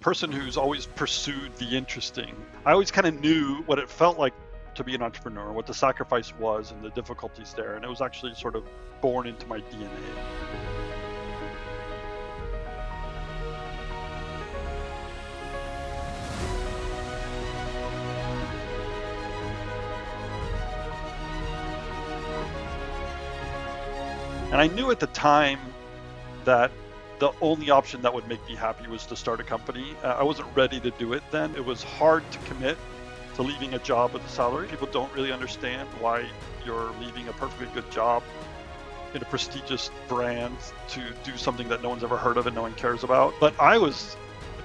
person who's always pursued the interesting. I always kind of knew what it felt like to be an entrepreneur, what the sacrifice was and the difficulties there. And it was actually sort of born into my DNA. And I knew at the time that the only option that would make me happy was to start a company. I wasn't ready to do it then. It was hard to commit to leaving a job with a salary. People don't really understand why you're leaving a perfectly good job in a prestigious brand to do something that no one's ever heard of and no one cares about. But I was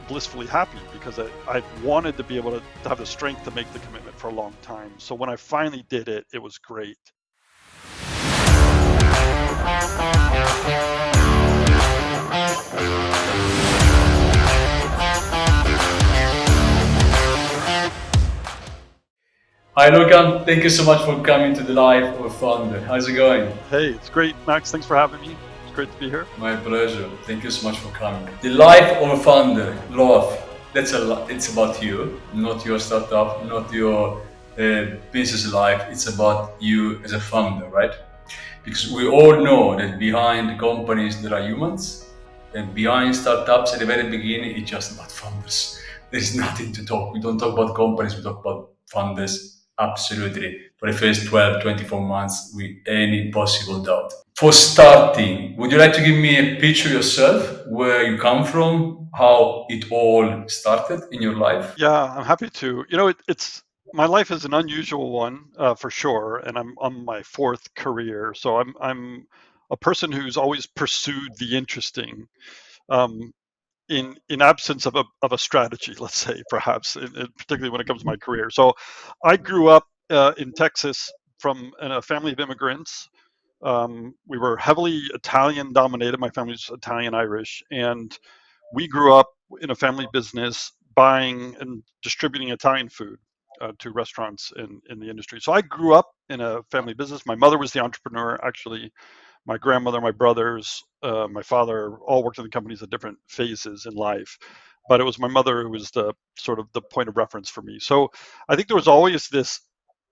blissfully happy because I wanted to be able to have the strength to make the commitment for a long time. So when I finally did it, it was great. Hi Luca, thank you so much for coming to the Life of a Founder. How's it going? Hey, it's great, Max. Thanks for having me. It's great to be here. My pleasure. Thank you so much for coming. The Life of a Founder, TLOAF, it's about you, not your startup, not your business life. It's about you as a founder, right? Because we all know that behind companies there are humans, and behind startups at the very beginning, it's just about founders. There's nothing to talk. We don't talk about companies, we talk about founders. Absolutely. For the first 12, 24 months, with any possible doubt. For starting, would you like to give me a picture of yourself, where you come from, how it all started in your life? Yeah, I'm happy to. It's my life is an unusual one for sure, and I'm on my fourth career. So I'm a person who's always pursued the interesting. In absence of a strategy, let's say, perhaps, particularly when it comes to my career. So I grew up in Texas in a family of immigrants. We were heavily Italian dominated. My family's Italian Irish, and we grew up in a family business buying and distributing Italian food to restaurants in the industry. So I grew up in a family business. My mother was the entrepreneur, actually. My grandmother, my brothers, my father all worked in the companies at different phases in life. But it was my mother who was the sort of the point of reference for me. So I think there was always this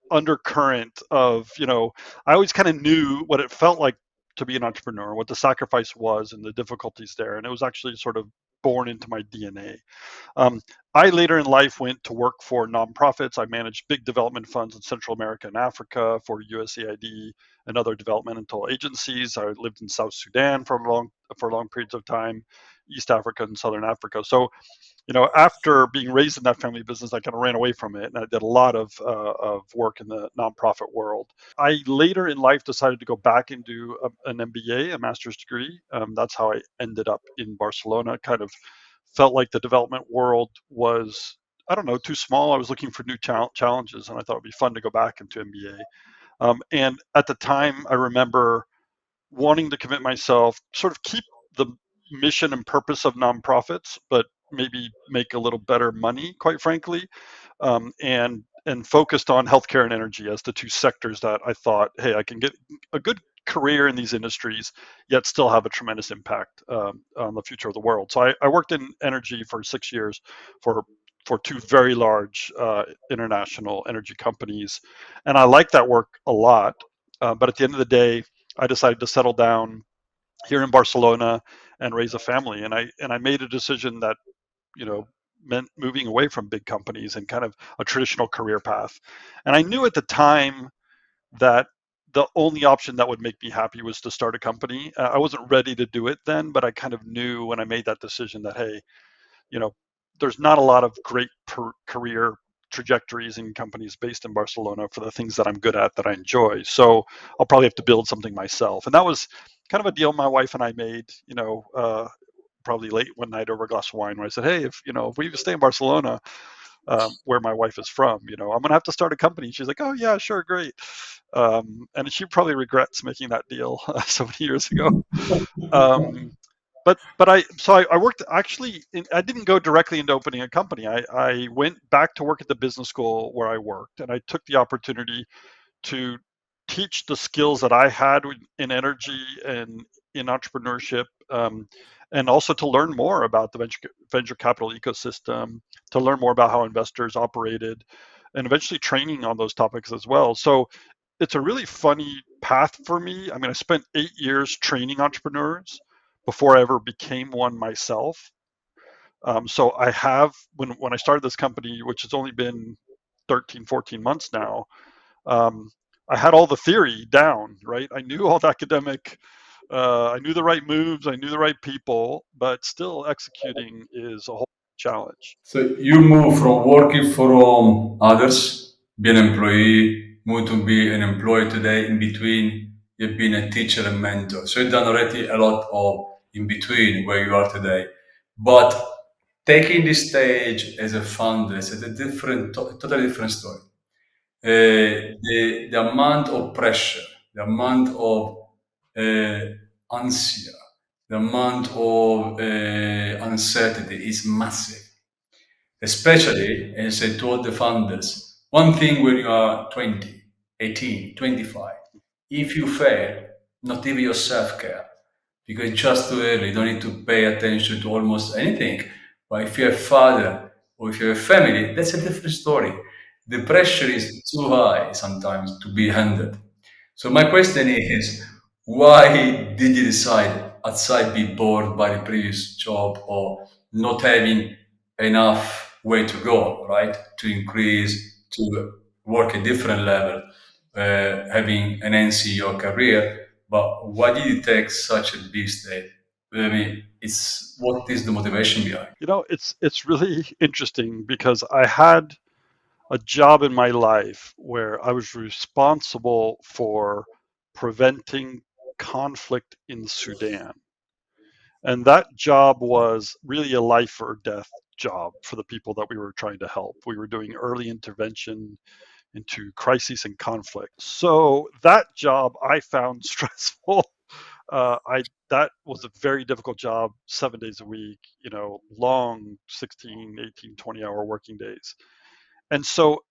undercurrent of, I always kind of knew what it felt like to be an entrepreneur, what the sacrifice was and the difficulties there. And it was actually sort of born into my DNA. I later in life went to work for nonprofits. I managed big development funds in Central America and Africa for USAID and other developmental agencies. I lived in South Sudan for long periods of time, East Africa and Southern Africa. So, after being raised in that family business, I kind of ran away from it, and I did a lot of work in the nonprofit world. I later in life decided to go back and do an MBA, a master's degree. That's how I ended up in Barcelona. Kind of felt like the development world was, I don't know, too small. I was looking for new challenges, and I thought it'd be fun to go back into MBA. And at the time, I remember wanting to commit myself, sort of keep the mission and purpose of nonprofits, but maybe make a little better money, quite frankly, and focused on healthcare and energy as the two sectors that I thought, hey, I can get a good career in these industries, yet still have a tremendous impact on the future of the world. So I worked in energy for 6 years for two very large international energy companies, and I liked that work a lot. But at the end of the day, I decided to settle down here in Barcelona and raise a family, and I made a decision that meant moving away from big companies and kind of a traditional career path. And I knew at the time that the only option that would make me happy was to start a company. I wasn't ready to do it then, but I kind of knew when I made that decision that, hey, there's not a lot of great career trajectories in companies based in Barcelona for the things that I'm good at, that I enjoy. So I'll probably have to build something myself. And that was kind of a deal my wife and I made, probably late one night over a glass of wine, where I said, hey, if we stay in Barcelona, where my wife is from, I'm going to have to start a company. She's like, oh yeah, sure, great. And she probably regrets making that deal so many years ago. But I worked actually. I didn't go directly into opening a company. I went back to work at the business school where I worked, and I took the opportunity to teach the skills that I had in energy and in entrepreneurship, and also to learn more about the venture capital ecosystem, to learn more about how investors operated, and eventually training on those topics as well. So it's a really funny path for me. I mean, I spent 8 years training entrepreneurs before I ever became one myself. So I have, when I started this company, which has only been 13, 14 months now, um, I had all the theory down, right? I knew all the academic, I knew the right moves, I knew the right people, but still executing is a whole challenge. So you move from working for others, be an employee, move to be an employee today. In between, you've been a teacher and mentor. So you've done already a lot of in between where you are today. But taking this stage as a founder is a different, totally different story. The amount of pressure, the amount of ansia, the amount of uncertainty is massive. Especially, as I told the founders, one thing when you are 20, 18, 25, if you fail, not even yourself care, because it's just too early, you don't need to pay attention to almost anything. But if you're a father or if you're a family, that's a different story. The pressure is too high sometimes to be handled. So my question is, why did you decide outside be bored by the previous job or not having enough way to go, right? To increase, to work a different level, having enhance your career. But why did you take such a big step? I mean, it's what is the motivation behind? It's really interesting because I had a job in my life where I was responsible for preventing conflict in Sudan. And that job was really a life or death job for the people that we were trying to help. We were doing early intervention into crises and conflict. So that job I found stressful. I That was a very difficult job, 7 days a week, long 16, 18, 20-hour working days. And so,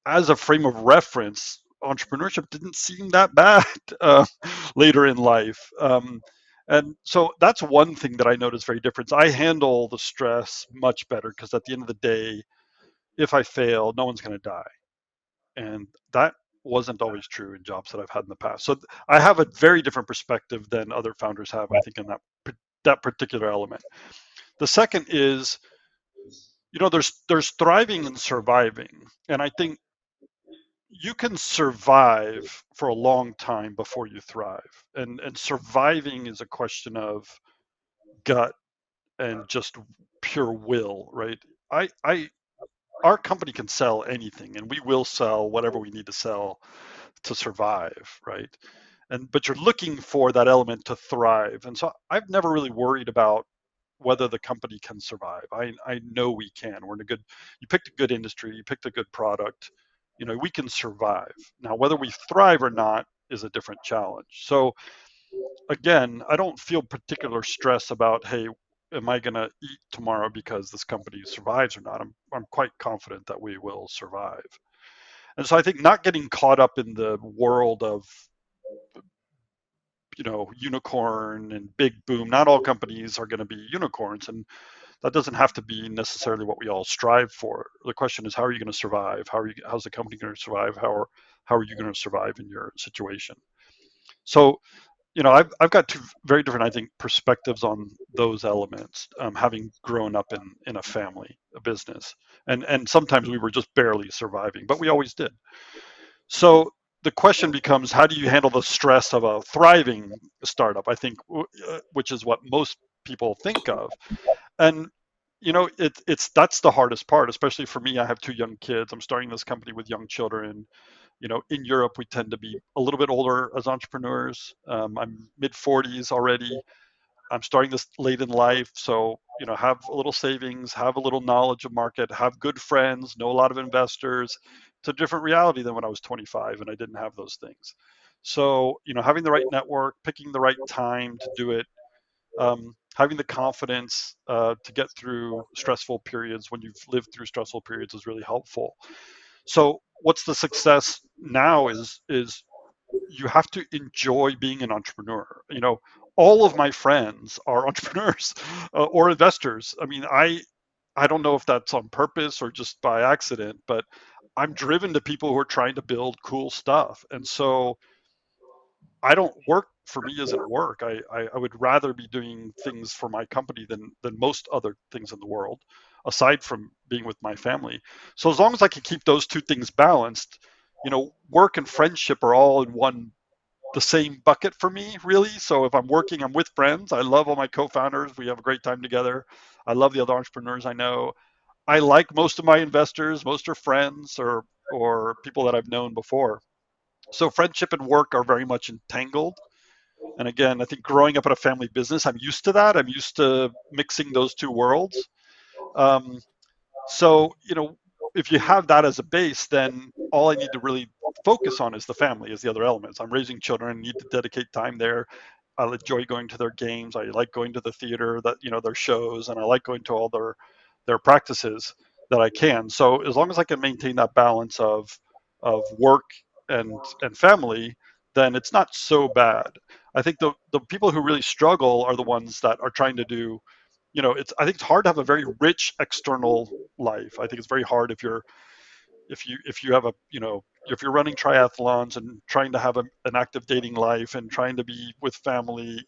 as a frame of reference, entrepreneurship didn't seem that bad later in life. And so that's one thing that I noticed very different. I handle the stress much better because at the end of the day, if I fail, no one's going to die. And that wasn't always true in jobs that I've had in the past. So I have a very different perspective than other founders have, I think, in that particular element. The second is, there's thriving and surviving, and I think you can survive for a long time before you thrive. And surviving is a question of gut and just pure will, right? I Our company can sell anything, and we will sell whatever we need to sell to survive, right? But you're looking for that element to thrive. And so I've never really worried about whether the company can survive. I know we can. We're in a good, you picked a good industry, you picked a good product, we can survive. Now, whether we thrive or not is a different challenge. So again, I don't feel particular stress about, hey, am I going to eat tomorrow because this company survives or not? I'm quite confident that we will survive. And so I think not getting caught up in the world of, unicorn and big boom. Not all companies are going to be unicorns, and that doesn't have to be necessarily what we all strive for. The question is, how are you going to survive? How's the company going to survive? How are you going to survive in your situation? So, I've got two very different, I think, perspectives on those elements. Having grown up in a family, a business, and sometimes we were just barely surviving, but we always did. So the question becomes, how do you handle the stress of a thriving startup? I think, which is what most people think of. And it's that's the hardest part, especially for me. I have two young kids. I'm starting this company with young children. In Europe, we tend to be a little bit older as entrepreneurs. I'm mid 40s already. I'm starting this late in life, so have a little savings, have a little knowledge of market, have good friends, know a lot of investors. It's a different reality than when I was 25 and I didn't have those things. So having the right network, picking the right time to do it, having the confidence to get through stressful periods when you've lived through stressful periods is really helpful. So what's the success now is you have to enjoy being an entrepreneur. all of my friends are entrepreneurs or investors. I mean, I don't know if that's on purpose or just by accident, but I'm driven to people who are trying to build cool stuff. And so I don't work for me isn't work. I would rather be doing things for my company than most other things in the world, aside from being with my family. So as long as I can keep those two things balanced, work and friendship are all in one the same bucket for me, really. So if I'm working, I'm with friends. I love all my co-founders. We have a great time together. I love the other entrepreneurs I know. I like most of my investors. Most are friends or people that I've known before. So friendship and work are very much entangled. And again, I think growing up in a family business, I'm used to that. I'm used to mixing those two worlds. Um, so, if you have that as a base, then all I need to really focus on is the family, is the other elements. I'm raising children, I need to dedicate time there. I enjoy going to their games. I like going to the theater, that their shows, and I like going to all their practices that I can. So as long as I can maintain that balance of work and family, then it's not so bad. I think the people who really struggle are the ones that are trying to do, it's I think it's hard to have a very rich external life. I think it's very hard if you have a if you're running triathlons and trying to have an active dating life and trying to be with family,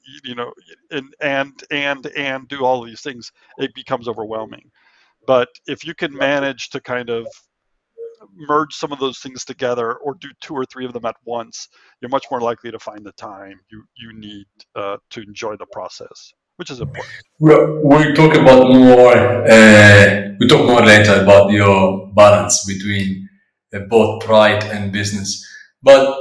and do all of these things, it becomes overwhelming. But if you can manage to kind of merge some of those things together or do two or three of them at once, you're much more likely to find the time you need to enjoy the process, which is important. We talk about more. We talk more later about your balance between both pride and business. But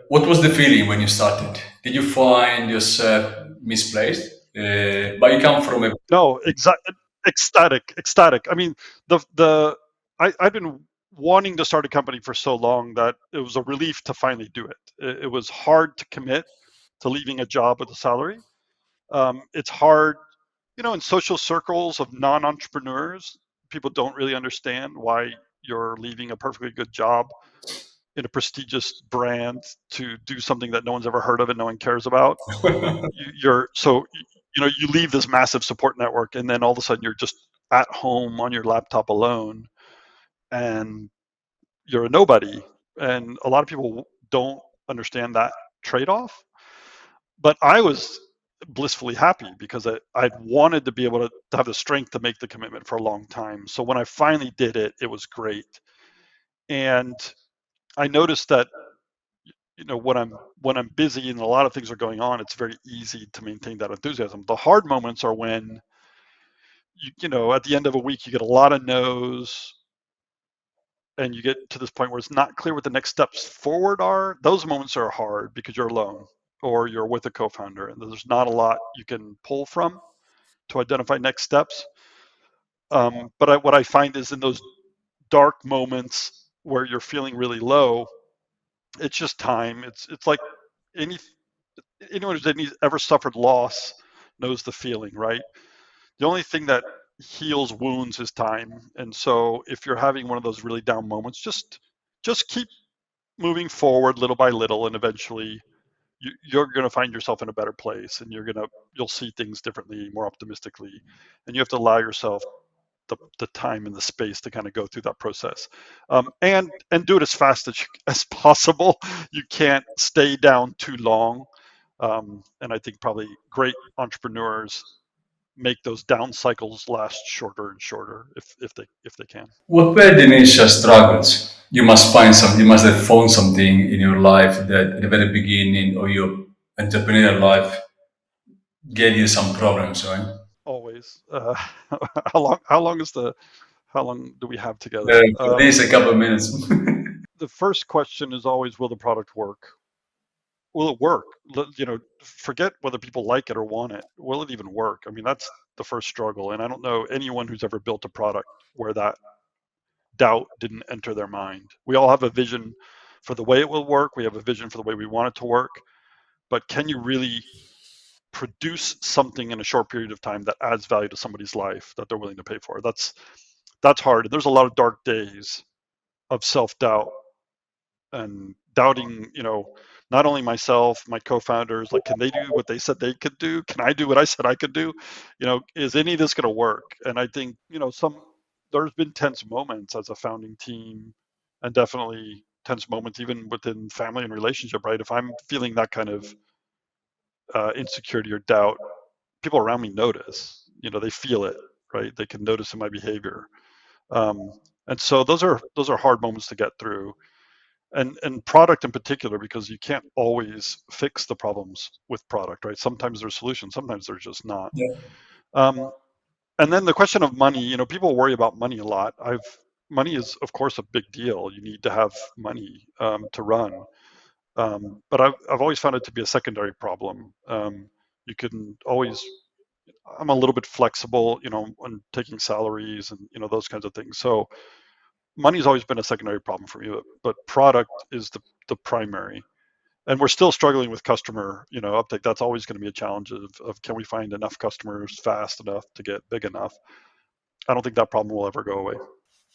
what was the feeling when you started? Did you find yourself misplaced? But you come from a No, ecstatic. I mean, I've been wanting to start a company for so long that it was a relief to finally do it. It was hard to commit to leaving a job with a salary. It's hard, in social circles of non-entrepreneurs. People don't really understand why you're leaving a perfectly good job in a prestigious brand to do something that no one's ever heard of and no one cares about. You're so you leave this massive support network, and then all of a sudden you're just at home on your laptop alone, and you're a nobody. And a lot of people don't understand that trade-off. But I was blissfully happy because I'd wanted to be able to have the strength to make the commitment for a long time. So when I finally did it, it was great. And I noticed that when I'm busy and a lot of things are going on, it's very easy to maintain that enthusiasm. The hard moments are when at the end of a week you get a lot of no's, and you get to this point where it's not clear what the next steps forward are. Those moments are hard because you're alone or you're with a co-founder and there's not a lot you can pull from to identify next steps. But what I find is in those dark moments where you're feeling really low, it's just time. It's like any anyone who's ever suffered loss knows the feeling, right? The only thing that heals wounds is time. And so if you're having one of those really down moments, just keep moving forward little by little, and eventually you're going to find yourself in a better place, and you'll see things differently, more optimistically, and you have to allow yourself the time and the space to kind of go through that process, and do it as fast as possible. You can't stay down too long, and I think probably great entrepreneurs make those down cycles last shorter and shorter if they can. what were the initial struggles? You must find some. You must have found something in your life that at the very beginning or your entrepreneurial life gave you some problems, right? Always. How long do we have together? At least a couple of minutes. The first question is always, will the product work? Will it work? Forget whether people like it or want it. Will it even work? I mean, that's the first struggle. And I don't know anyone who's ever built a product where that doubt didn't enter their mind. We all have a vision for the way it will work. We have a vision for the way we want it to work. But can you really produce something in a short period of time that adds value to somebody's life that they're willing to pay for? That's hard. There's a lot of dark days of self-doubt and doubting, not only myself, my co-founders, like, can they do what they said they could do? Can I do what I said I could do? Is any of this going to work? And I think, there's been tense moments as a founding team, and definitely tense moments even within family and relationship, right? If I'm feeling that kind of insecurity or doubt, people around me notice. They feel it, right? They can notice in my behavior. Um, and so those are hard moments to get through, and product in particular, because you can't always fix the problems with product, right? Sometimes there's solutions, sometimes there's just not. Yeah. Um, and then the question of money, people worry about money a lot. Money is of course a big deal. You need to have money to run. But I've always found it to be a secondary problem. You can always, I'm a little bit flexible, on taking salaries and, those kinds of things. So money's always been a secondary problem for me, but product is the primary. And we're still struggling with customer, uptake. That's always going to be a challenge of can we find enough customers fast enough to get big enough? I don't think that problem will ever go away.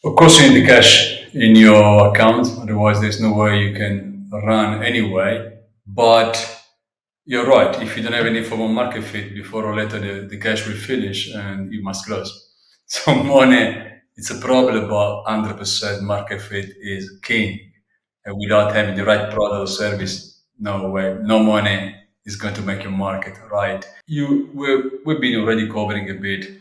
Of course, you need the cash in your account, otherwise, there's no way you can run anyway. But you're right, if you don't have any form of market fit, before or later the cash will finish and you must close. So, money, it's a problem, but 100% market fit is king. And without having the right product or service, no way, no money is going to make your market right. We've been already covering a bit.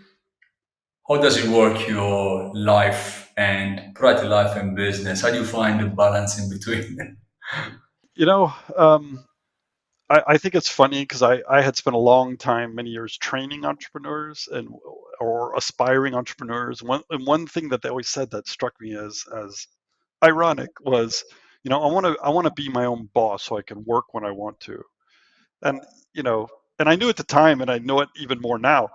How does it work your life and private life and business? How do you find the balance in between? You know, um, I think it's funny because I had spent a long time, many years, training entrepreneurs and or aspiring entrepreneurs. And one thing that they always said that struck me as ironic was, I want to be my own boss so I can work when I want to. And you know, and I knew at the time, and I know it even more now.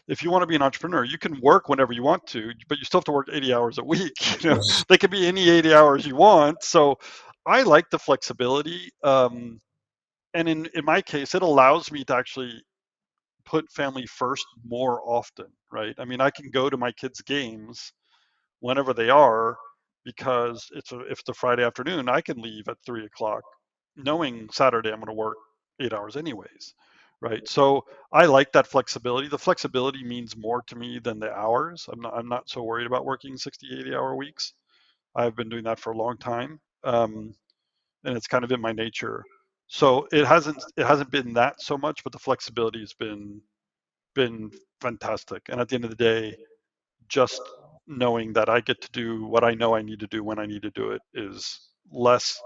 If you want to be an entrepreneur, you can work whenever you want to, but you still have to work 80 hours a week. Yes. They can be any 80 hours you want. So I like the flexibility. And in my case, it allows me to actually put family first more often, right? I mean, I can go to my kids' games whenever they are, because if it's a Friday afternoon, I can leave at 3 o'clock, knowing Saturday I'm going to work 8 hours anyways, right? So I like that flexibility. The flexibility means more to me than the hours. I'm not so worried about working 60, 80-hour weeks. I've been doing that for a long time, and it's kind of in my nature. So it hasn't been that so much, but the flexibility has been fantastic. And at the end of the day, just knowing that I get to do what I know I need to do when I need to do it is less.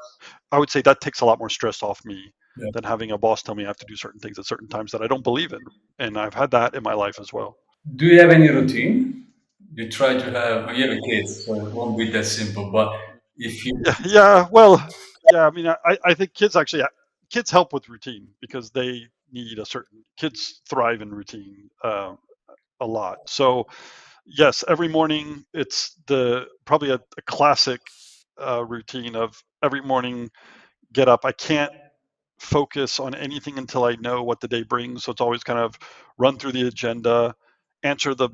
I would say that takes a lot more stress off me Yeah. than having a boss tell me I have to do certain things at certain times that I don't believe in. And I've had that in my life as well. Do you have any routine? You try to have, you have a kid, so it won't be that simple. But if you, Yeah, yeah. Well, yeah. I mean, I think kids help with routine because they need a certain. Kids thrive in routine a lot. So yes, every morning it's the probably a classic routine of every morning get up. I can't focus on anything until I know what the day brings. So it's always kind of run through the agenda, answer the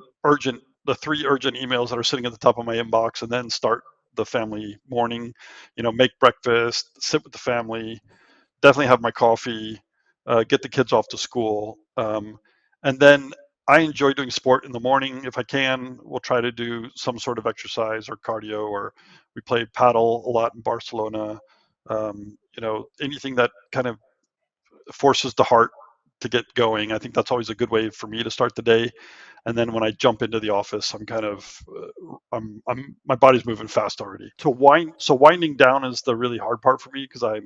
three urgent emails that are sitting at the top of my inbox, and then start the family morning. Make breakfast, sit with the family, definitely have my coffee, get the kids off to school, and then I enjoy doing sport in the morning if I can. We'll try to do some sort of exercise or cardio, or we play paddle a lot in Barcelona. Anything that kind of forces the heart to get going. I think that's always a good way for me to start the day. And then when I jump into the office, I'm kind of, my body's moving fast already. So winding down is the really hard part for me because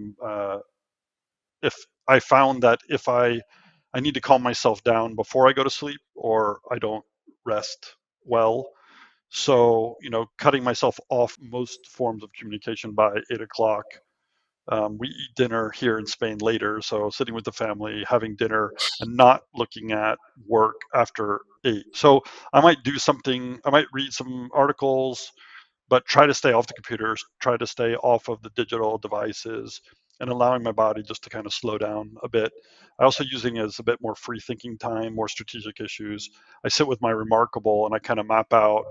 if I found that if I need to calm myself down before I go to sleep, or I don't rest well. So, cutting myself off most forms of communication by 8 o'clock. We eat dinner here in Spain later, so sitting with the family, having dinner, and not looking at work after 8. So I might do something. I might read some articles, but try to stay off the computers, try to stay off of the digital devices, and allowing my body just to kind of slow down a bit. I also using it as a bit more free thinking time, more strategic issues. I sit with my Remarkable and I kind of map out,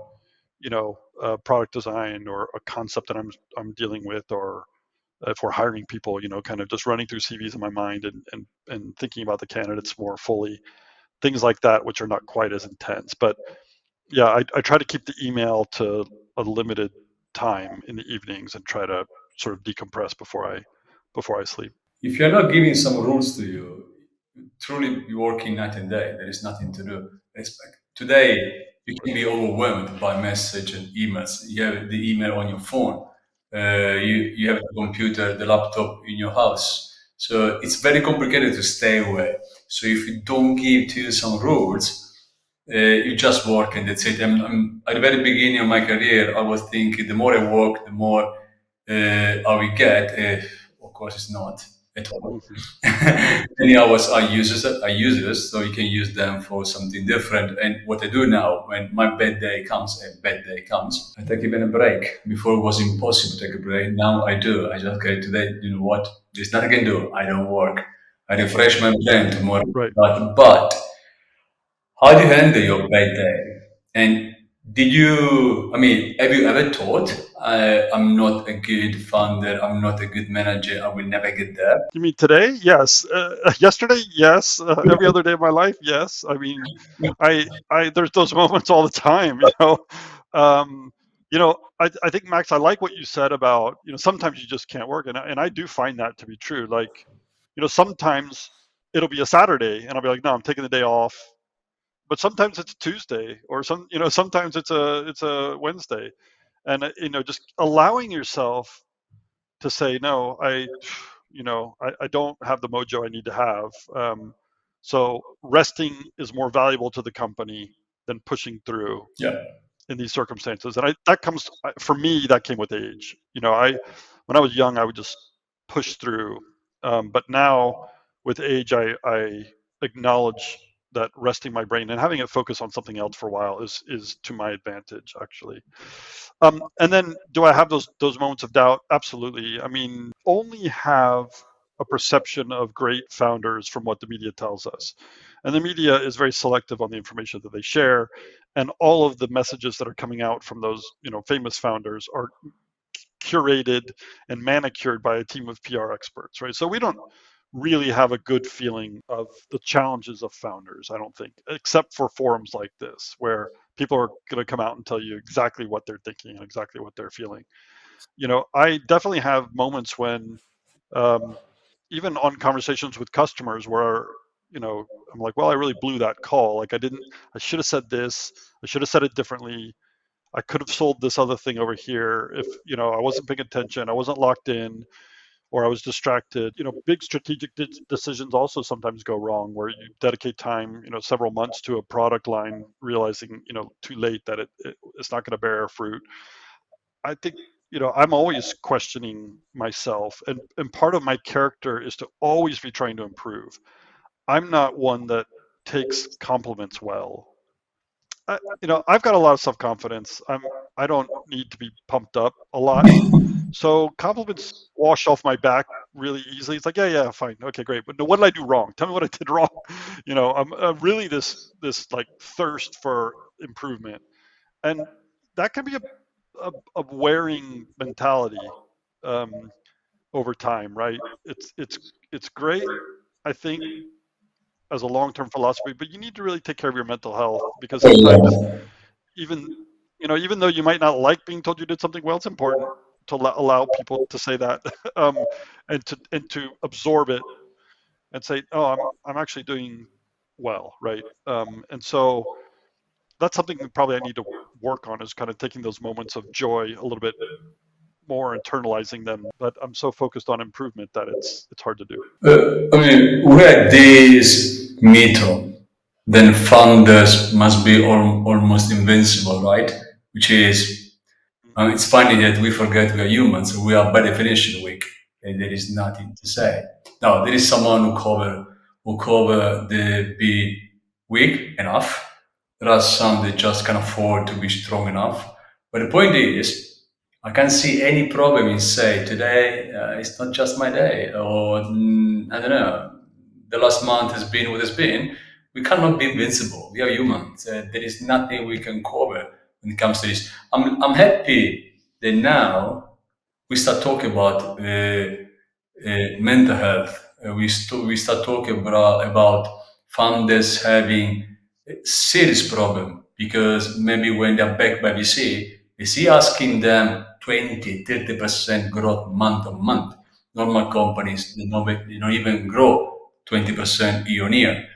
product design or a concept that I'm dealing with, or if we're hiring people, kind of just running through CVs in my mind and thinking about the candidates more fully, things like that, which are not quite as intense. But yeah, I try to keep the email to a limited time in the evenings and try to sort of decompress before I sleep. If you're not giving some rules to you, truly be working night and day. There is nothing to do. Respect. Today, you can be overwhelmed by message and emails. You have the email on your phone. You have the computer, the laptop in your house. So it's very complicated to stay away. So if you don't give to you some rules, you just work and that's it. At the very beginning of my career, I was thinking the more I work, the more I will get. Of course, it's not at all. Mhm. Many hours are uses, so you can use them for something different. And what I do now, when my bad day comes, I take even a break. Before it was impossible to take a break. Now I do. I just okay today. You know what? There's nothing I can do. I don't work. I refresh my brain tomorrow. Right. But how do you handle your bad day? And have you ever thought, I'm not a good founder, I'm not a good manager, I will never get there? You mean today? Yes. Yesterday? Yes. Every other day of my life? Yes. I mean, there's those moments all the time. Um, I think Max, I like what you said about, sometimes you just can't work, and I do find that to be true. Like, sometimes it'll be a Saturday, and I'll be like, no, I'm taking the day off. But sometimes it's Tuesday, or sometimes it's a Wednesday, and just allowing yourself to say no. I don't have the mojo I need to have. So resting is more valuable to the company than pushing through Yeah. in these circumstances. And that comes for me. That came with age. When I was young, I would just push through. But now, with age, I acknowledge that resting my brain and having it focus on something else for a while is to my advantage, actually. And then, do I have those moments of doubt? Absolutely. I mean, only have a perception of great founders from what the media tells us, and the media is very selective on the information that they share, and all of the messages that are coming out from those famous founders are curated and manicured by a team of PR experts, right? So we don't really have a good feeling of the challenges of founders, I don't think, except for forums like this, where people are going to come out and tell you exactly what they're thinking and exactly what they're feeling. I definitely have moments when, um, even on conversations with customers, where I'm like, well, I really blew that call. Like, I should have said this. I should have said it differently. I could have sold this other thing over here if I wasn't paying attention, I wasn't locked in, or I was distracted. Big strategic decisions also sometimes go wrong, where you dedicate time, several months to a product line, realizing too late that it's not going to bear fruit. I think I'm always questioning myself, and part of my character is to always be trying to improve. I'm not one that takes compliments well. I've got a lot of self confidence. I don't need to be pumped up a lot, so compliments wash off my back really easily. It's like, yeah, yeah, fine, okay, great. But no, what did I do wrong? Tell me what I did wrong. I'm really this like thirst for improvement, and that can be a wearing mentality, um, over time, right? It's great, I think, as a long term philosophy, but you need to really take care of your mental health, because sometimes, even even though you might not like being told you did something well, it's important to allow people to say that, and to absorb it and say, oh, I'm actually doing well, right? And so that's something that probably I need to work on, is kind of taking those moments of joy a little bit more, internalizing them. But I'm so focused on improvement that it's hard to do. We had this myth then founders must be almost invincible, right? Which is, it's funny that we forget we are humans. We are by definition weak, and there is nothing to say. Now there is someone who cover the be weak enough. There are some that just can afford to be strong enough. But the point is, I can't see any problem in say today it's not just my day, or I don't know. The last month has been what has been. We cannot be invincible. We are humans. There is nothing we can cover when it comes to this. I'm happy that now we start talking about mental health. We start talking about founders having a serious problem because maybe when they're backed by VC asking them 20, 30% growth month on month. Normal companies, they don't even grow 20% year on year.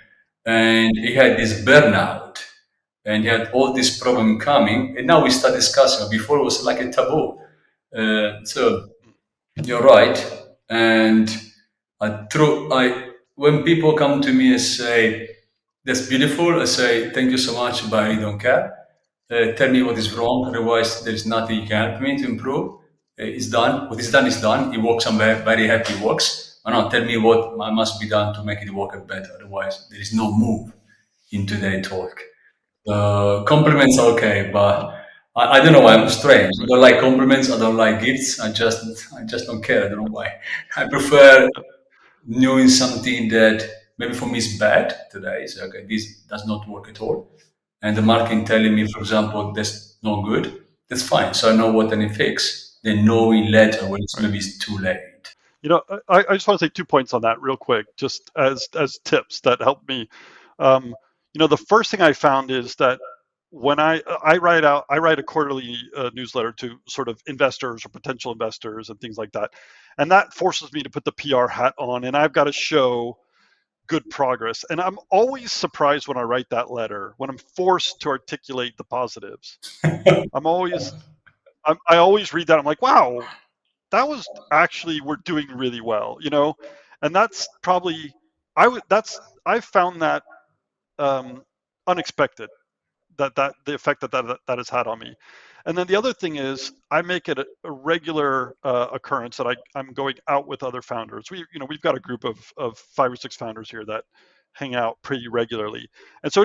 And he had this burnout and he had all this problem coming. And now we start discussing. Before it was like a taboo. So you're right, and when people come to me and say that's beautiful, I say thank you so much, but I really don't care. Tell me what is wrong, otherwise there is nothing you can help me to improve. It's done. What is done is done. It works. I'm very happy it works. And now tell me what must be done to make it work better. Otherwise, there is no move in today's talk. Compliments are okay, but I don't know why I'm strange. I Right. don't like compliments. I don't like gifts. I just don't care. I don't know why. I prefer knowing something that maybe for me is bad today. So okay, this does not work at all, and the marketing telling me, for example, that's not good. That's fine. So I know what I need to fix. Then knowing later when it's Right. maybe it's too late. I just want to say 2 points on that real quick, just as tips that help me. Um, the first thing I found is that when I write a quarterly newsletter to sort of investors or potential investors and things like that, and that forces me to put the PR hat on, and I've got to show good progress. And I'm always surprised when I write that letter when I'm forced to articulate the positives. I'm always I always read that. I'm like, wow, that was actually we're doing really well. And that's probably I found that um, unexpected, that the effect that has had on me. And then the other thing is I make it a regular occurrence that I'm going out with other founders. We've got a group of 5 or 6 founders here that hang out pretty regularly, and so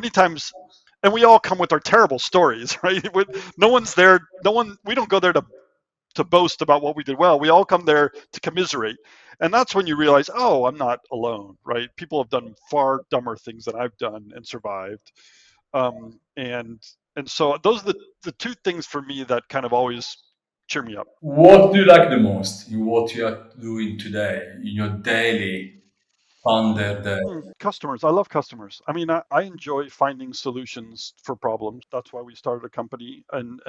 and we all come with our terrible stories, right? No one's there, we don't go there to boast about what we did well. We all come there to commiserate. And that's when you realize, oh, I'm not alone, right? People have done far dumber things than I've done and survived. And so those are the two things for me that kind of always cheer me up. What do you like the most in what you are doing today in your daily founder day? Customers. I love customers. I mean, I enjoy finding solutions for problems. That's why we started a company. And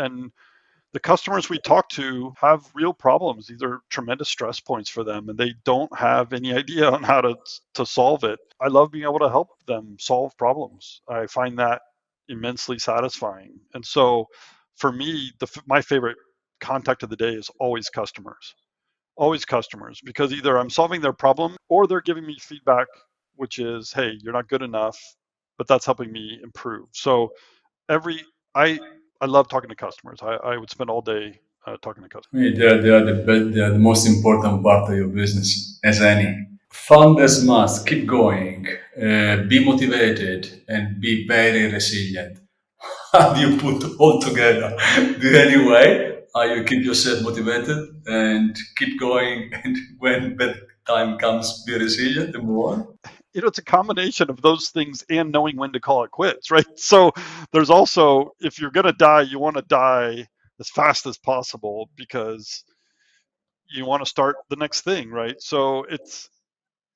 the customers we talk to have real problems. These are tremendous stress points for them, and they don't have any idea on how to solve it. I love being able to help them solve problems. I find that immensely satisfying. And so, for me, my favorite contact of the day is always customers, because either I'm solving their problem or they're giving me feedback, which is, hey, you're not good enough, but that's helping me improve. So every I love talking to customers. I would spend all day talking to customers. I mean, they are the most important part of your business, as any. Founders must keep going, be motivated, and be very resilient. How do you put all together? Do you anyway? How you keep yourself motivated and keep going, and when bad time comes, be resilient and move on? It's a combination of those things and knowing when to call it quits, right? So there's also, if you're going to die, you want to die as fast as possible because you want to start the next thing, right? So it's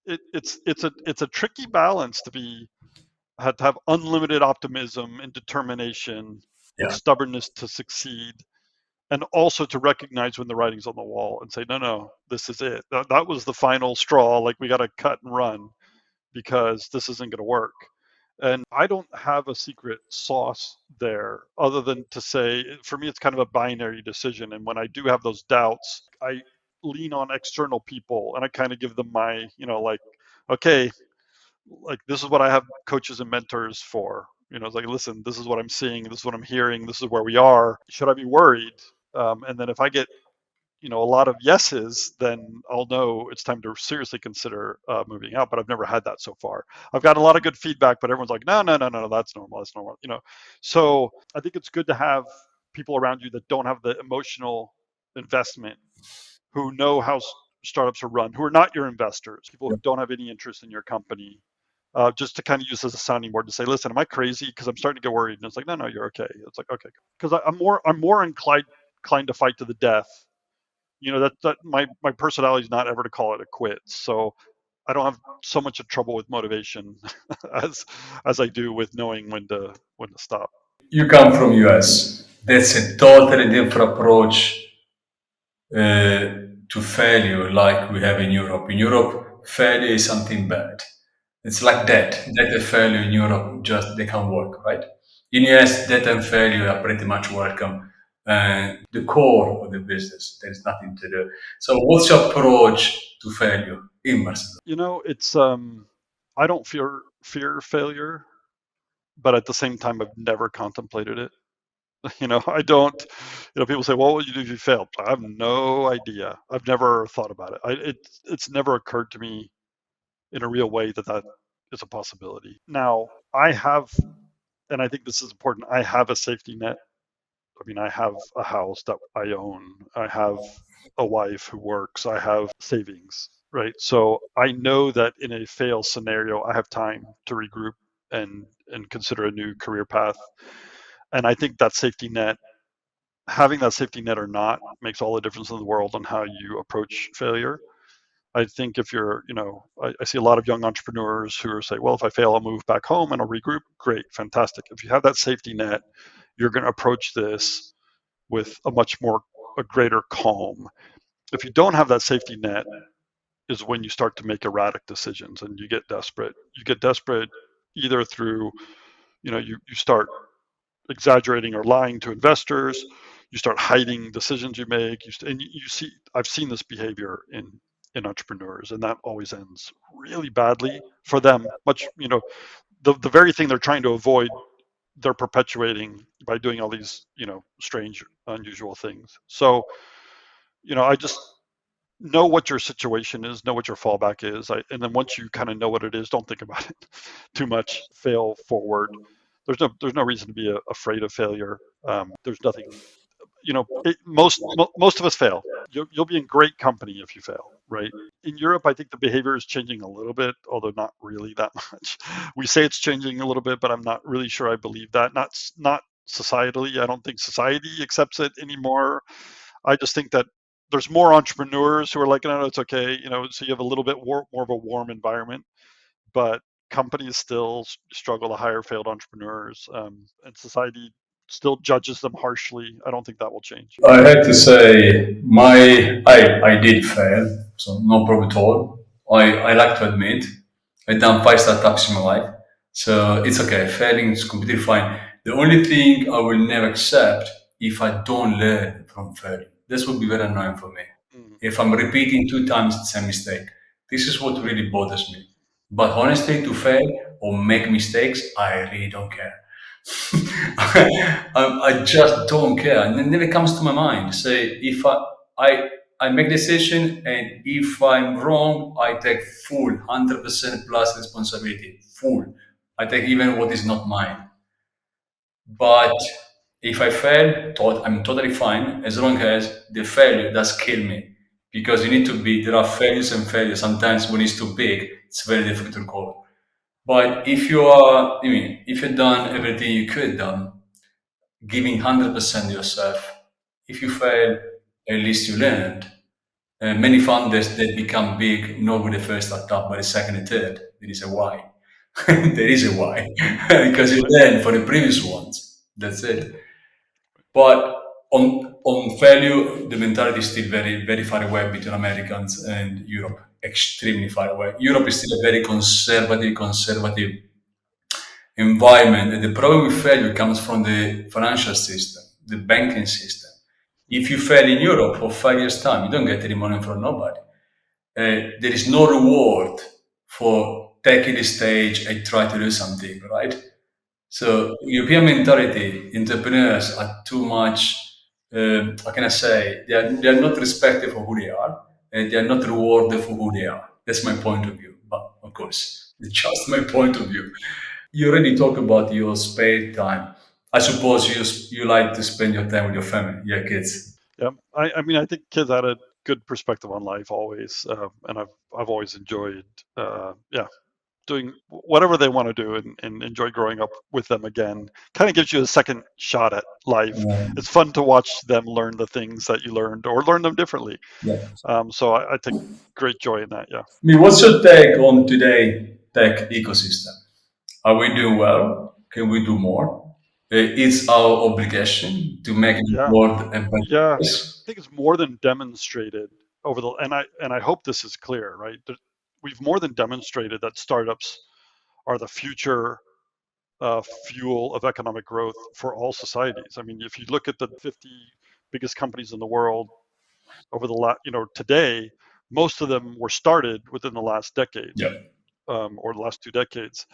a tricky balance to have unlimited optimism and determination and Yeah. stubbornness to succeed, and also to recognize when the writing's on the wall and say, no, this is it. That was the final straw. Like, we got to cut and run because this isn't going to work. And I don't have a secret sauce there other than to say, for me, it's kind of a binary decision. And when I do have those doubts, I lean on external people and I kind of give them like, okay, like, this is what I have coaches and mentors for. It's like, listen, this is what I'm seeing, this is what I'm hearing, this is where we are. Should I be worried? And then if I get a lot of yeses, then I'll know it's time to seriously consider moving out. But I've never had that so far. I've gotten a lot of good feedback, but everyone's like, no, no, no, no, that's normal, that's normal. So I think it's good to have people around you that don't have the emotional investment, who know how startups are run, who are not your investors, people who don't have any interest in your company, just to kind of use as a sounding board to say, listen, am I crazy? Because I'm starting to get worried. And it's like, no, you're okay. It's like, okay, because I'm more inclined to fight to the death That my personality is not ever to call it a quit. So I don't have so much of trouble with motivation as as I do with knowing when to stop. You come from US. That's a totally different approach to failure like we have in Europe. In Europe, failure is something bad. It's like debt. Debt and failure in Europe just they can't work, right? In US, debt and failure are pretty much welcome. And the core of the business, there is nothing to do. So what's your approach to failure in Barcelona? It's I don't fear failure, but at the same time I've never contemplated it. I don't. People say, "What would you do if you failed?" I have no idea. I've never thought about it. It's never occurred to me in a real way that is a possibility. Now, I have, and I think this is important. I have a safety net. I mean, I have a house that I own. I have a wife who works. I have savings, right? So I know that in a fail scenario, I have time to regroup and consider a new career path. And I think that safety net, having that safety net or not, makes all the difference in the world on how you approach failure. I think if I see a lot of young entrepreneurs who are say, well, if I fail, I'll move back home and I'll regroup. Great, fantastic. If you have that safety net, you're going to approach this with a greater calm. If you don't have that safety net, is when you start to make erratic decisions and you get desperate. You get desperate either through, you start exaggerating or lying to investors. You start hiding decisions you make. And you see, I've seen this behavior in entrepreneurs, and that always ends really badly for them. The very thing they're trying to avoid, they're perpetuating by doing all these, strange, unusual things. So, I just know what your situation is, know what your fallback is, and then once you kind of know what it is, don't think about it too much. Fail forward. There's no reason to be afraid of failure. There's nothing. Most of us fail. You'll be in great company if you fail, right? In Europe, I think the behavior is changing a little bit, although not really that much. We say it's changing a little bit, but I'm not really sure I believe that. Not societally. I don't think society accepts it anymore. I just think that there's more entrepreneurs who are like, no, no, it's okay. So you have a little bit more of a warm environment, but companies still struggle to hire failed entrepreneurs, and society still judges them harshly. I don't think that will change. I had to say, I did fail, so no problem at all. I like to admit, I've done 5 startups in my life, so it's okay. Failing is completely fine. The only thing I will never accept if I don't learn from failing. This would be very annoying for me. Mm. If I'm repeating 2 times the same mistake, this is what really bothers me. But honestly, to fail or make mistakes, I really don't care. I just don't care, and it never comes to my mind. Say if I make decision, and if I'm wrong, I take full 100% plus responsibility. Full. I take even what is not mine. But if I fail, I'm totally fine as long as the failure does kill me. Because you need to be, there are failures and failures. Sometimes when it's too big, it's very difficult to recover. But if you've done everything you could have done, giving 100% yourself. If you fail, at least you learned. Many founders that become big, not with the first startup, but the second and third. There is a why. There is a why. Because you Right. learned for the previous ones. That's it. But on failure, the mentality is still very, very far away between Americans and Europe. Extremely far away. Europe is still a very conservative environment. And the problem with failure comes from the financial system, the banking system. If you fail in Europe for 5 years' time, you don't get any money from nobody. There is no reward for taking the stage and try to do something, right? So European mentality, entrepreneurs are too much. How can I say? They are not respected for who they are, and they are not rewarded for who they are. That's my point of view. But of course, it's just my point of view. You already talk about your spare time. I suppose you like to spend your time with your family, your kids. Yeah. I mean, I think kids had a good perspective on life always, and I've always enjoyed, yeah, doing whatever they want to do and enjoy growing up with them again. Kind of gives you a second shot at life. Yeah. It's fun to watch them learn the things that you learned or learn them differently. Yeah. So I take great joy in that. Yeah. Me, what's your take on today tech ecosystem? Are we doing well? Can we do more? It's our obligation to make the Yeah. world a better Yeah. I place. think it's more than demonstrated over the, and I hope this is clear, right? We've more than demonstrated that startups are the future fuel of economic growth for all societies. I mean, if you look at the 50 biggest companies in the world over the last, today, most of them were started within the last decade, Yeah. or the last 2 decades.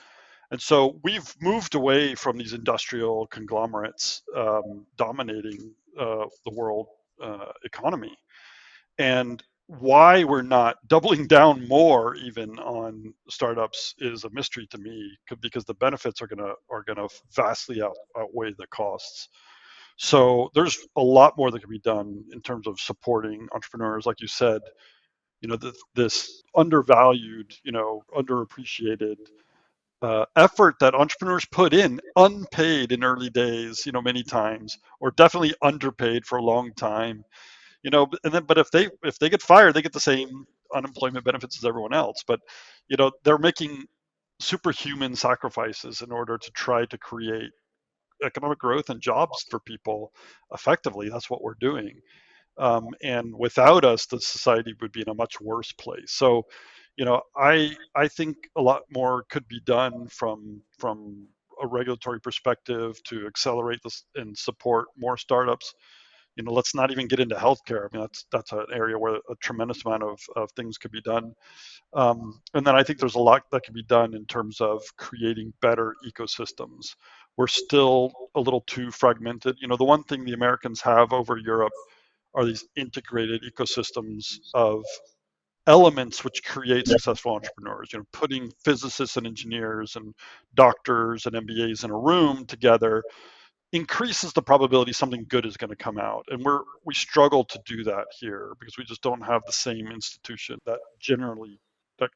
And so we've moved away from these industrial conglomerates dominating the world economy. And why we're not doubling down more even on startups is a mystery to me, because the benefits are gonna vastly outweigh the costs. So there's a lot more that can be done in terms of supporting entrepreneurs, like you said. This undervalued, underappreciated effort that entrepreneurs put in, unpaid in early days, many times, or definitely underpaid for a long time. But if they get fired, they get the same unemployment benefits as everyone else. But they're making superhuman sacrifices in order to try to create economic growth and jobs for people effectively. That's what we're doing. And without us, the society would be in a much worse place. So, I think a lot more could be done from a regulatory perspective to accelerate this and support more startups. Let's not even get into healthcare. I mean, that's an area where a tremendous amount of things could be done. And then I think there's a lot that can be done in terms of creating better ecosystems. We're still a little too fragmented. The one thing the Americans have over Europe are these integrated ecosystems of elements which create successful entrepreneurs. Putting physicists and engineers and doctors and MBAs in a room together increases the probability something good is going to come out. And we struggle to do that here because we just don't have the same institution that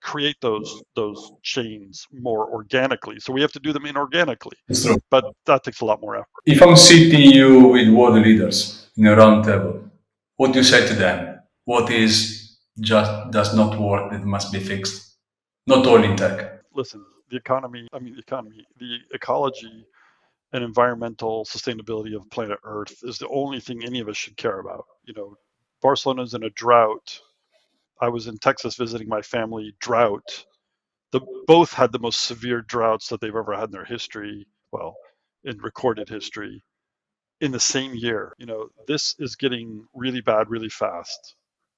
create those chains more organically. So we have to do them inorganically, It's true. but that takes a lot more effort. If I'm sitting you with world leaders in a round table, what do you say to them? What is just does not work that must be fixed? Not only in tech. Listen, the ecology and environmental sustainability of planet Earth is the only thing any of us should care about. Barcelona's in a drought. I was in Texas visiting my family. Drought. Both had the most severe droughts that they've ever had in their history. Well, in recorded history, in the same year. This is getting really bad really fast,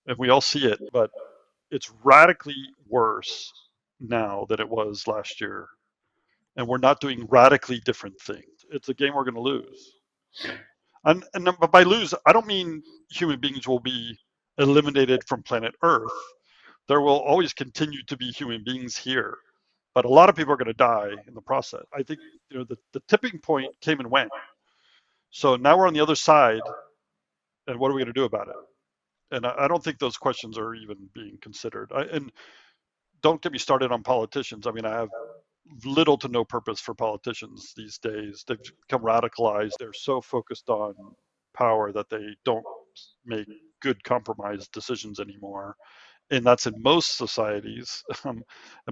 and we all see it. But it's radically worse now than it was last year, and we're not doing radically different things. It's a game we're going to lose. And by lose, I don't mean human beings will be eliminated from planet Earth. There will always continue to be human beings here, but a lot of people are going to die in the process. I think the tipping point came and went. So now we're on the other side, and what are we going to do about it? And I don't think those questions are even being considered. And don't get me started on politicians. I mean, I have little to no purpose for politicians these days. They've become radicalized. They're so focused on power that they don't make good compromise decisions anymore. And that's in most societies, in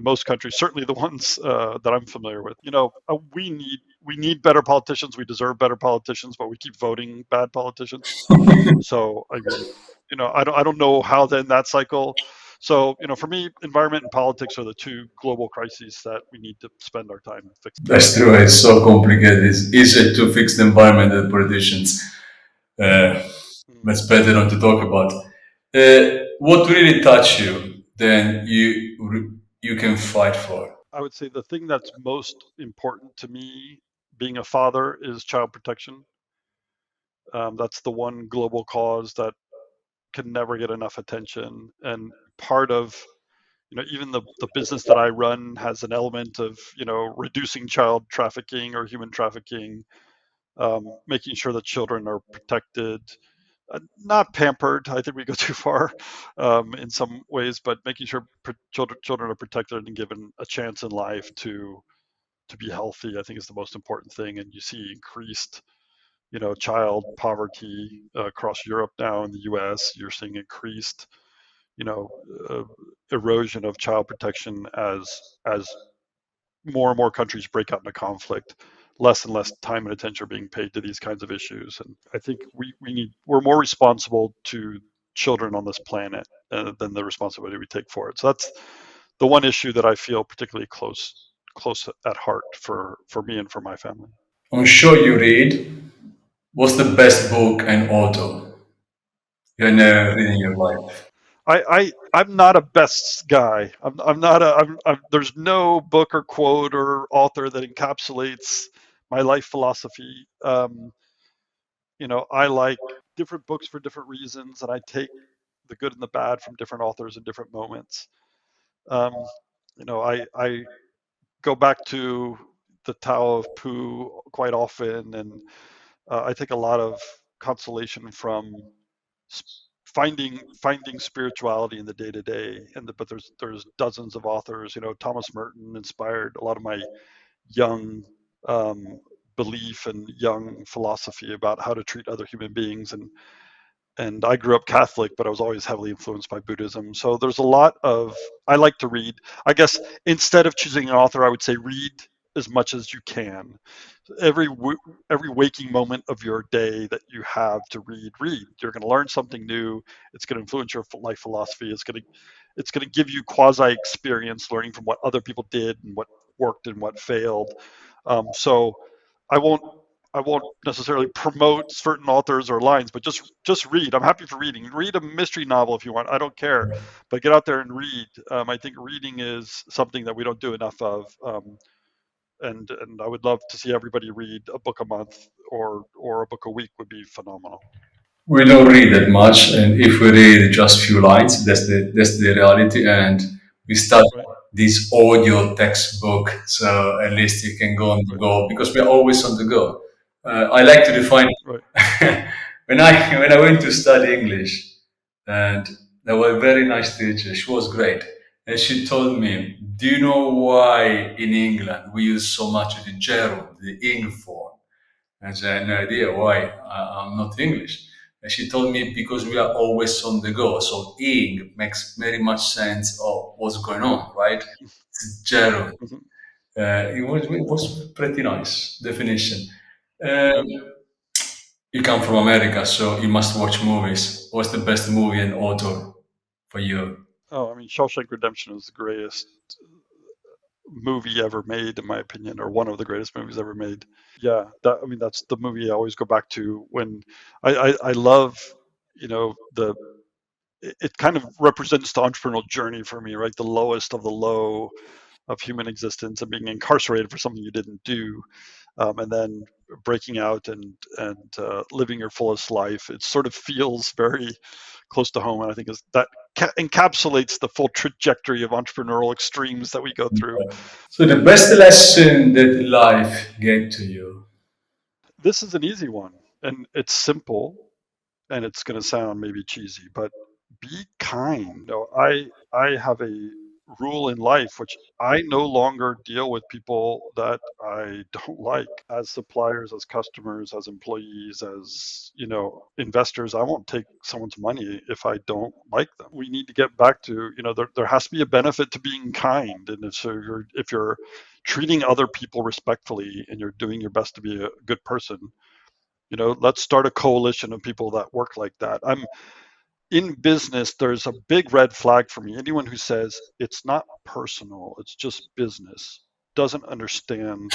most countries, certainly the ones that I'm familiar with. We need better politicians. We deserve better politicians, but we keep voting bad politicians. So I mean, I don't know how to end that cycle. So for me, environment and politics are the two global crises that we need to spend our time fixing. That's true. It's so complicated. It's easier to fix the environment than politicians. Uh, Mm. that's better not to talk about. What really touch you, then you can fight for. I would say the thing that's most important to me being a father is child protection. That's the one global cause that can never get enough attention. And part of, even the business that I run has an element of, reducing child trafficking or human trafficking, making sure that children are protected. not pampered. I think we go too far in some ways, but making sure children are protected and given a chance in life to be healthy, I think is the most important thing. And you see increased, child poverty across Europe now. In the U.S., you're seeing increased, you know, uh, erosion of child protection as more and more countries break out into conflict. Less and less time and attention are being paid to these kinds of issues, and I think we're more responsible to children on this planet than the responsibility we take for it. So that's the one issue that I feel particularly close at heart for me and for my family. I'm sure you read. What's the best book and author you're reading in your life? I'm not a best guy. I'm not a. There's no book or quote or author that encapsulates my life philosophy. I like different books for different reasons, and I take the good and the bad from different authors in different moments. Um, I go back to the Tao of Pooh quite often, and I take a lot of consolation from finding spirituality in the day to day. But there's dozens of authors. Thomas Merton inspired a lot of my young um, belief and young philosophy about how to treat other human beings. And I grew up Catholic, but I was always heavily influenced by Buddhism. So there's a lot of I like to read. I guess instead of choosing an author, I would say read as much as you can. Every waking moment of your day that you have to read. You're going to learn something new. It's going to influence your life philosophy. It's going to give you quasi experience, learning from what other people did and what worked and what failed. So I won't I won't necessarily promote certain authors or lines, but just read. I'm happy for reading. Read a mystery novel if you want. I don't care, but get out there and read. I think reading is something that we don't do enough of, and I would love to see everybody read a book a month or a book a week would be phenomenal. We don't read that much, and if we read just few lines, that's the reality. And we start Right, this audio textbook, so at least you can go on the right, go because we're always on the go. I like to define right. when I went to study English, and there was a very nice teacher. She was great, and she told me, "Do you know why in England we use so much of the gerund, the ing form?" And I had no idea why. I'm not English. And she told me because we are always on the go. So ing makes very much sense of what's going on, right? It's Gerald. Mhm. It was pretty nice definition. Yep. Um, you come from America, so you must watch movies. What's the best movie and author for you? Oh, I mean, Shawshank Redemption is the greatest movie ever made, in my opinion, or one of the greatest movies ever made. Yeah, I mean, that's the movie I always go back to when I love, the it kind of represents the entrepreneurial journey for me, right? The lowest of the low of human existence and being incarcerated for something you didn't do, and then breaking out and living your fullest life. It sort of feels very close to home, and I think is that encapsulates the full trajectory of entrepreneurial extremes that we go through. So the best lesson that life gave to you. This is an easy one, and it's simple, and it's going to sound maybe cheesy, but be kind. I have a rule in life which I no longer deal with people that I don't like as suppliers, as customers, as employees, as investors. I won't take someone's money if I don't like them. We need to get back to there has to be a benefit to being kind, and if you're treating other people respectfully and you're doing your best to be a good person, let's start a coalition of people that work like that. I'm in business. There's a big red flag for me. Anyone who says it's not personal, it's just business, doesn't understand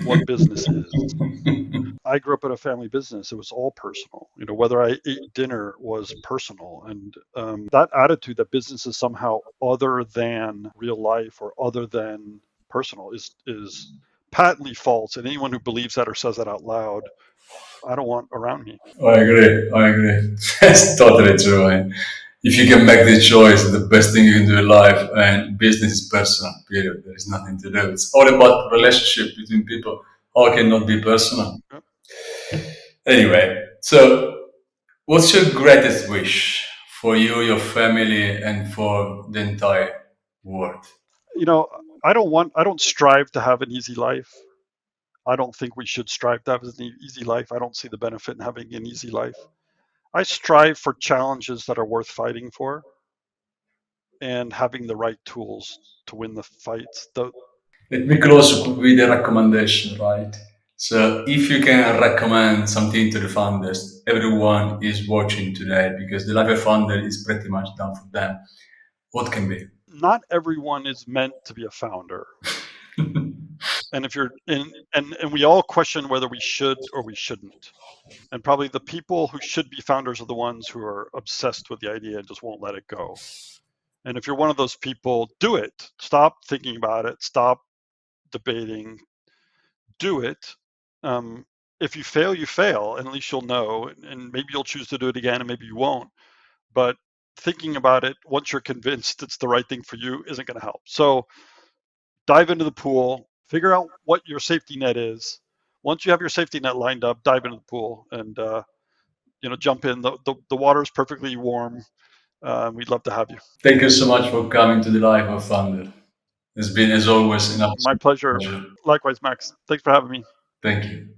what business is. I grew up in a family business. It was all personal. Whether I ate dinner was personal. And that attitude that business is somehow other than real life or other than personal is patently false. And anyone who believes that or says that out loud, I don't want around me. I agree. I agree. That's totally true. And if you can make the choice, the best thing you can do in life, and business is personal. Period. There is nothing to do. It's all about relationship between people. How can not be personal? Yep. Anyway, so What's your greatest wish for you, your family, and for the entire world? You know, I don't strive to have an easy life. I don't think we should strive to have an easy life. I don't see the benefit in having an easy life. I strive for challenges that are worth fighting for and having the right tools to win the fights. Let me close with a recommendation, right? So, if you can recommend something to the founders, everyone is watching today because the life of founder is pretty much done for them. What can be? Not everyone is meant to be a founder. And if you're in, and we all question whether we should or we shouldn't. And probably the people who should be founders are the ones who are obsessed with the idea and just won't let it go. And if you're one of those people, do it. Stop thinking about it. Stop debating. Do it. Um, if you fail, you fail, and at least you'll know. And maybe you'll choose to do it again, and maybe you won't. But thinking about it once you're convinced it's the right thing for you isn't going to help. So dive into the pool, figure out what your safety net is. Once you have your safety net lined up, dive into the pool and jump in. The water is perfectly warm. We'd love to have you. Thank you so much for coming to the life of founder. It's been, as always, an My absolute pleasure. pleasure. Likewise, Max. Thanks for having me. Thank you.